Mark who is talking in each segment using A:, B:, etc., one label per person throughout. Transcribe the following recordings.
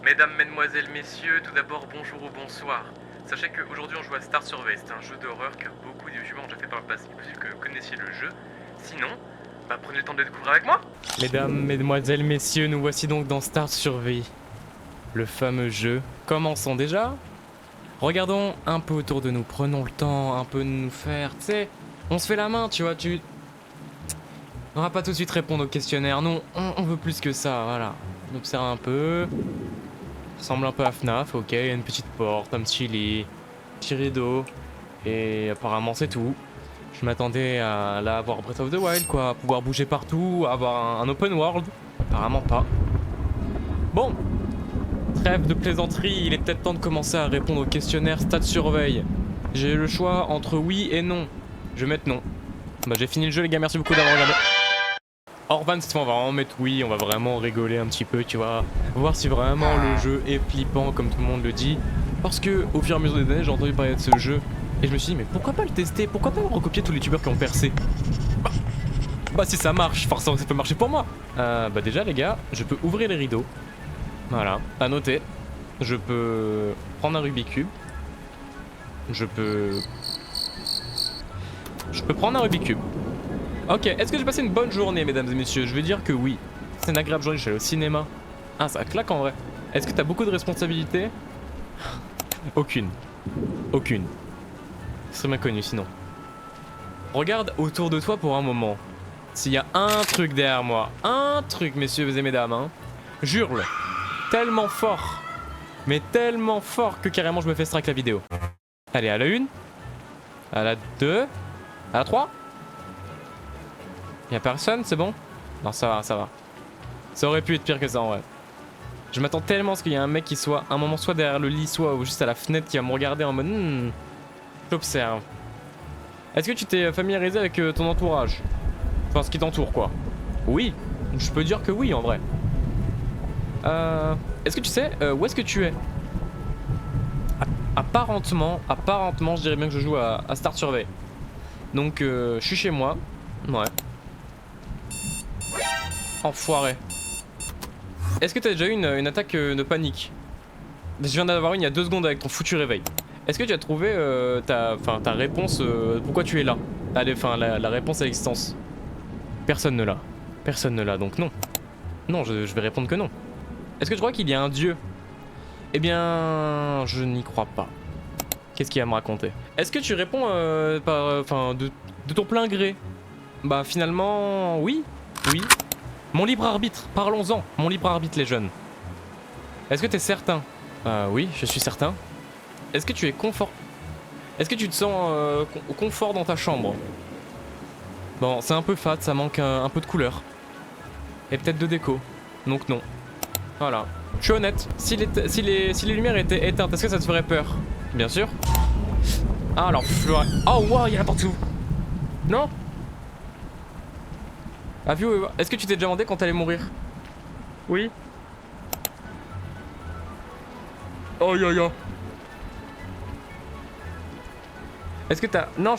A: Mesdames, mesdemoiselles, messieurs, tout d'abord bonjour ou bonsoir. Sachez qu'aujourd'hui on joue à Star Survey, c'est un jeu d'horreur que beaucoup de youtubeurs ont déjà fait par le passé. Il est possible que vous connaissiez le jeu. Sinon, prenez le temps de le découvrir avec moi. Mesdames, mesdemoiselles, messieurs, nous voici donc dans Star Survey. Le fameux jeu. Commençons déjà. Regardons un peu autour de nous, prenons le temps un peu de nous faire, tu sais, on se fait la main, tu vois, On va pas tout de suite répondre au questionnaire, non, on veut plus que ça, voilà. On observe un peu. Ressemble un peu à FNAF, ok, il y a une petite porte, un petit lit, petit rideau, et apparemment c'est tout. Je m'attendais à là avoir Breath of the Wild, quoi, à pouvoir bouger partout, avoir un open world. Apparemment pas. Bon, trêve de plaisanterie, il est peut-être temps de commencer à répondre au questionnaire Stat Surveille. J'ai le choix entre oui et non. Je vais mettre non. J'ai fini le jeu les gars, merci beaucoup d'avoir regardé. Orban, cette fois on va vraiment mettre oui, on va vraiment rigoler un petit peu, tu vois. Voir si vraiment le jeu est flippant comme tout le monde le dit. Parce que au fur et à mesure des années, j'ai entendu parler de ce jeu. Et je me suis dit, mais pourquoi pas le tester? Pourquoi pas recopier tous les youtubeurs qui ont percé? Bah si ça marche, forcément ça peut marcher pour moi. Déjà les gars, je peux ouvrir les rideaux. Voilà, à noter. Je peux prendre un Rubik's Cube. Je peux prendre un Rubik's Cube. Ok, est-ce que j'ai passé une bonne journée, mesdames et messieurs? Je vais dire que oui. C'est une agréable journée, je suis allé au cinéma. Ah, ça claque en vrai. Est-ce que t'as beaucoup de responsabilités? Aucune. Aucune. Ce serait bien connu sinon. Regarde autour de toi pour un moment. S'il y a un truc derrière moi, un truc, messieurs et mesdames, hein, j'hurle tellement fort, mais tellement fort que carrément je me fais strike la vidéo. Allez, à la 1, à la 2, à la 3. Y'a personne, c'est bon? Non, ça va, ça va. Ça aurait pu être pire que ça en vrai. Je m'attends tellement à ce qu'il y ait un mec qui soit un moment soit derrière le lit, soit juste à la fenêtre qui va me regarder en mode j'observe. Est-ce que tu t'es familiarisé avec ton entourage? Enfin, ce qui t'entoure quoi. Oui, je peux dire que oui en vrai. Est-ce que tu sais où est-ce que tu es? Apparentement, je dirais bien que je joue à Star Survey. Donc, je suis chez moi. Ouais. Enfoiré. Est-ce que t'as déjà eu une attaque de panique? Je viens d'avoir une il y a 2 secondes avec ton foutu réveil. Est-ce que tu as trouvé ta réponse pourquoi tu es là? Allez, la réponse à l'existence. Personne ne l'a. Personne ne l'a, donc non. Non, je vais répondre que non. Est-ce que tu crois qu'il y a un dieu? Eh bien, je n'y crois pas. Qu'est-ce qu'il va me raconter? Est-ce que tu réponds de ton plein gré? Bah finalement, oui. Oui. Mon libre arbitre, parlons-en. Mon libre arbitre, les jeunes. Est-ce que t'es certain? Oui, je suis certain. Est-ce que tu es confort? Est-ce que tu te sens au confort dans ta chambre? Bon, c'est un peu fade, ça manque un peu de couleur. Et peut-être de déco. Donc non. Voilà. Je suis honnête. Si les lumières étaient éteintes, est-ce que ça te ferait peur? Bien sûr. Ah alors, oh wow, il y en a partout. Non? Est-ce que tu t'es déjà demandé quand t'allais mourir? Oui. Oh yo yo. Est-ce que t'as... Non,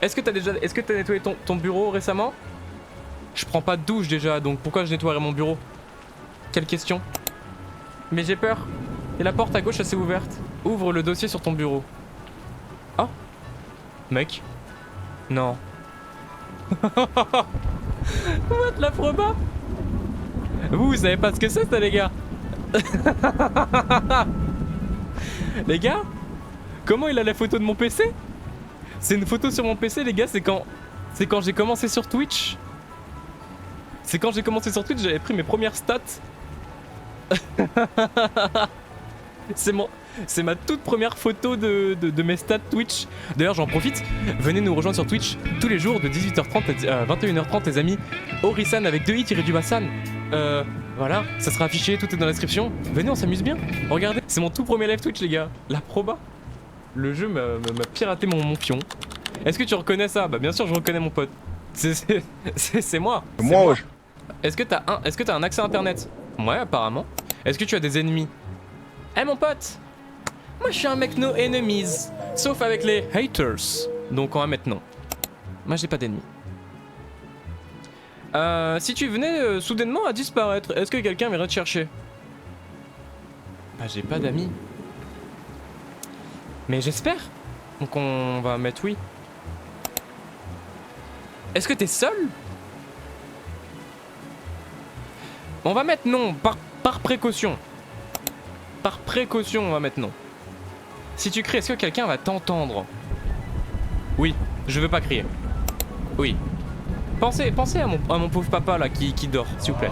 A: est-ce que t'as déjà... Est-ce que t'as nettoyé ton bureau récemment? Je prends pas de douche déjà, donc pourquoi je nettoierais mon bureau? Quelle question? Mais j'ai peur. Et la porte à gauche, elle s'est ouverte. Ouvre le dossier sur ton bureau. Oh. Mec. Non. What, la proba? Vous savez pas ce que c'est ça les gars? Les gars, comment il a la photo de mon PC? C'est une photo sur mon PC les gars, c'est quand j'ai commencé sur Twitch. C'est quand j'ai commencé sur Twitch, j'avais pris mes premières stats. C'est ma toute première photo de mes stats Twitch. D'ailleurs j'en profite, venez nous rejoindre sur Twitch tous les jours de 18h30 à 21h30 les amis. Orisan avec 2 i-Bassan. Voilà, ça sera affiché, tout est dans la description. Venez, on s'amuse bien. Regardez, c'est mon tout premier live Twitch les gars. La proba. Le jeu m'a piraté mon pion. Est-ce que tu reconnais ça? Bah bien sûr je reconnais mon pote. C'est moi.
B: Moi ouais.
A: Est-ce que t'as un accès internet? Ouais apparemment. Est-ce que tu as des ennemis? Eh mon pote, moi je suis un mec no enemies. Sauf avec les haters. Donc on va mettre non. Moi j'ai pas d'ennemis. Si tu venais soudainement à disparaître, est-ce que quelqu'un viendrait te chercher?
B: Bah j'ai pas d'amis. Mais j'espère. Donc on va mettre oui. Est-ce que t'es seul? On va mettre non, par précaution. Par précaution, on va mettre non. Si tu cries, est-ce que quelqu'un va t'entendre? Oui, je veux pas crier. Oui. Pensez à mon pauvre papa là qui dort, s'il vous plaît.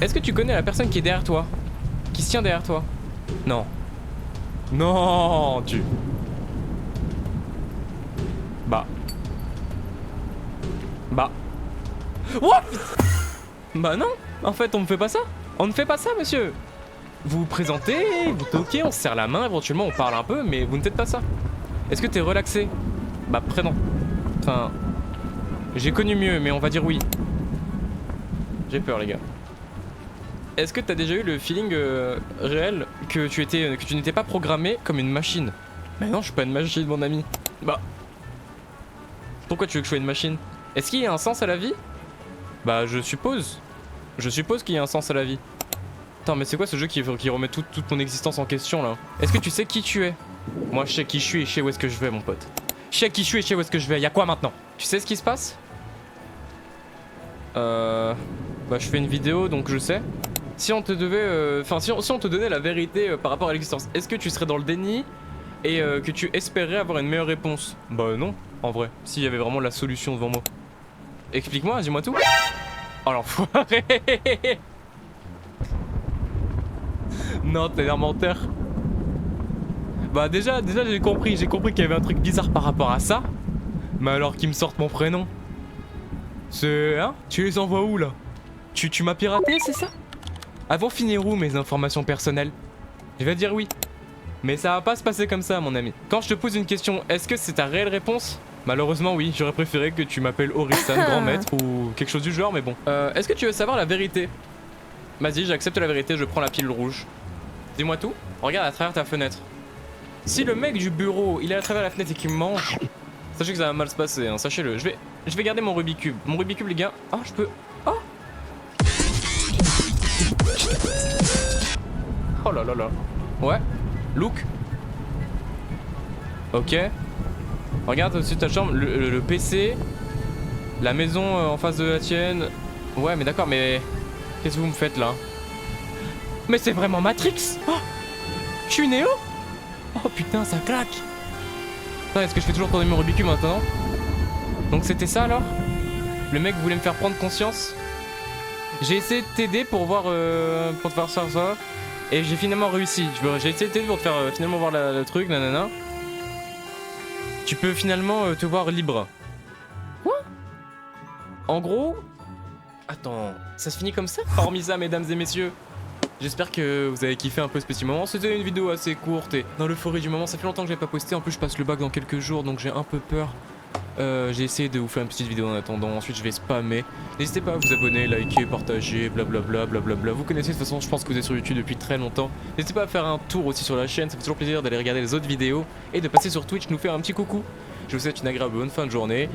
B: Est-ce que tu connais la personne qui est derrière toi? Qui se tient derrière toi? Non. Non, tu... Bah. What? Bah non, en fait on ne fait pas ça. On ne fait pas ça, monsieur. Vous vous présentez, vous toquez, on se serre la main, éventuellement on parle un peu, mais vous ne faites pas ça. Est-ce que t'es relaxé? Bah prénom. Enfin... J'ai connu mieux, mais on va dire oui. J'ai peur, les gars. Est-ce que t'as déjà eu le feeling réel que tu n'étais pas programmé comme une machine? Mais non, je suis pas une machine, mon ami. Bah... Pourquoi tu veux que je sois une machine? Est-ce qu'il y a un sens à la vie? Bah je suppose. Je suppose qu'il y a un sens à la vie. Attends, mais c'est quoi ce jeu qui remet toute mon existence en question là? Est-ce que tu sais qui tu es? Moi je sais qui je suis et je sais où est-ce que je vais, mon pote. Je sais qui je suis et je sais où est-ce que je vais. Y'a quoi maintenant? Tu sais ce qui se passe? Bah je fais une vidéo donc je sais. Si on te devait... Enfin si on te donnait la vérité par rapport à l'existence, est-ce que tu serais dans le déni et que tu espérais avoir une meilleure réponse? Bah non, en vrai. S'il y avait vraiment la solution devant moi. Explique-moi, dis-moi tout. Oh l'enfoiré. Non, t'es un menteur. Bah déjà j'ai compris qu'il y avait un truc bizarre par rapport à ça. Mais alors qu'ils me sortent mon prénom. C'est... Hein? Tu les envoies où là? Tu m'as piraté, c'est ça? Elles vont finir où mes informations personnelles? Je vais dire oui. Mais ça va pas se passer comme ça, mon ami. Quand je te pose une question, est-ce que c'est ta réelle réponse? Malheureusement oui, j'aurais préféré que tu m'appelles Orisan, grand maître ou quelque chose du genre, mais bon. Est-ce que tu veux savoir la vérité? Vas-y, j'accepte la vérité, je prends la pilule rouge. Dis-moi tout, regarde à travers ta fenêtre. Si le mec du bureau, il est à travers la fenêtre et qu'il me mange, sachez que ça va mal se passer, hein, sachez-le. Je vais garder mon Rubik's Cube. Mon Rubik's Cube, les gars. Ah, je peux... Oh. Oh là là là. Ouais. Look. Ok. Regarde au-dessus de ta chambre, le PC, la maison en face de la tienne. Ouais, mais d'accord, mais qu'est-ce que vous me faites là? Mais c'est vraiment Matrix. Oh, je suis Néo. Oh putain, ça claque. Attends, est-ce que je fais toujours tourner mon Rubik's Cube maintenant? Donc c'était ça alors? Le mec voulait me faire prendre conscience? J'ai essayé de t'aider pour voir, pour te faire ça. Et j'ai finalement réussi. J'ai essayé de t'aider pour te faire finalement voir le truc, nanana. Tu peux finalement te voir libre. Quoi? En gros... Attends, ça se finit comme ça? Hormis ça, mesdames et messieurs, j'espère que vous avez kiffé un peu ce petit moment. C'était une vidéo assez courte et dans l'euphorie du moment. Ça fait longtemps que je l'ai pas posté. En plus, je passe le bac dans quelques jours, donc j'ai un peu peur. J'ai essayé de vous faire une petite vidéo en attendant. Ensuite, je vais spammer. N'hésitez pas à vous abonner, liker, partager, blablabla, blablabla. Vous connaissez de toute façon, je pense que vous êtes sur YouTube depuis très longtemps. N'hésitez pas à faire un tour aussi sur la chaîne. Ça fait toujours plaisir d'aller regarder les autres vidéos et de passer sur Twitch, nous faire un petit coucou. Je vous souhaite une agréable bonne fin de journée.